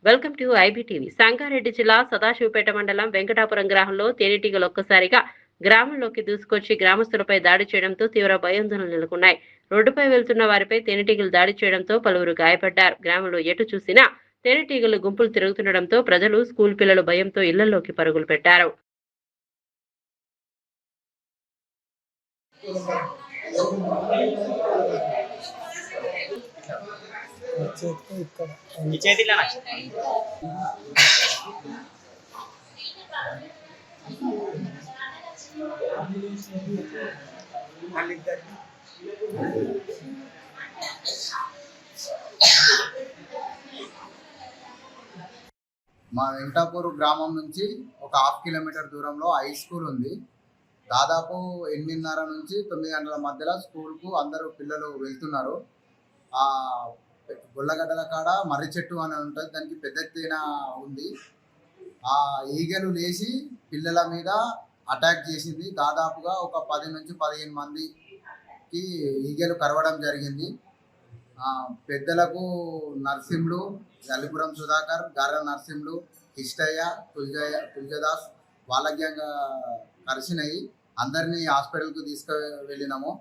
Welcome to IBTV. Sangareddy జిల్లా సదాశివపేట మండలం వెంకటాపురం గ్రామంలో తేనెటీగలు ఒక్కసారిగా గ్రామంలోకి దూసుకొచ్చి గ్రామస్తులపై దాడి చేయడంతో తీవ్ర భయాందోళనలు నెలకొన్నాయి. రోడ్డుపై వెళ్తున్న వారిపై తేనెటీగలు దాడి చేయడంతో పలువురు గాయపడ్డారు. గ్రామంలో ఎటు చూసినా తేనెటీగలు గుంపులు తిరుగుతుండడంతో ప్రజలు, స్కూల్ పిల్లలు భయంతో ఇళ్లలోకి పరుగులు పెట్టారు. మా వెంకటాపూర్ గ్రామం నుంచి ఒక 1/2 కిలోమీటర్ దూరంలో హై స్కూల్ ఉంది. దాదాపు 8:30 నుంచి 9 గంటల మధ్యలో స్కూల్కు అందరూ పిల్లలు వెళ్తున్నారు. ఆ గొల్లగడ్డల కాడ మర్రి చెట్టు అని ఉంటుంది, దానికి పెద్ద తేనె ఉంది. ఆ ఈగలు లేచి పిల్లల మీద అటాక్ చేసింది. దాదాపుగా ఒక 10 నుంచి 15 మందికి ఈగలు కరవడం జరిగింది. పెద్దలకు నర్సింహులు, గలిపురం సుధాకర్, గార్ర నర్సింహులు, కిష్టయ్య, తుల్జదాస్ వాళ్ళగ్యంగా కలిసినాయి. అందరినీ హాస్పిటల్కు తీసుకువెళ్ళినాము.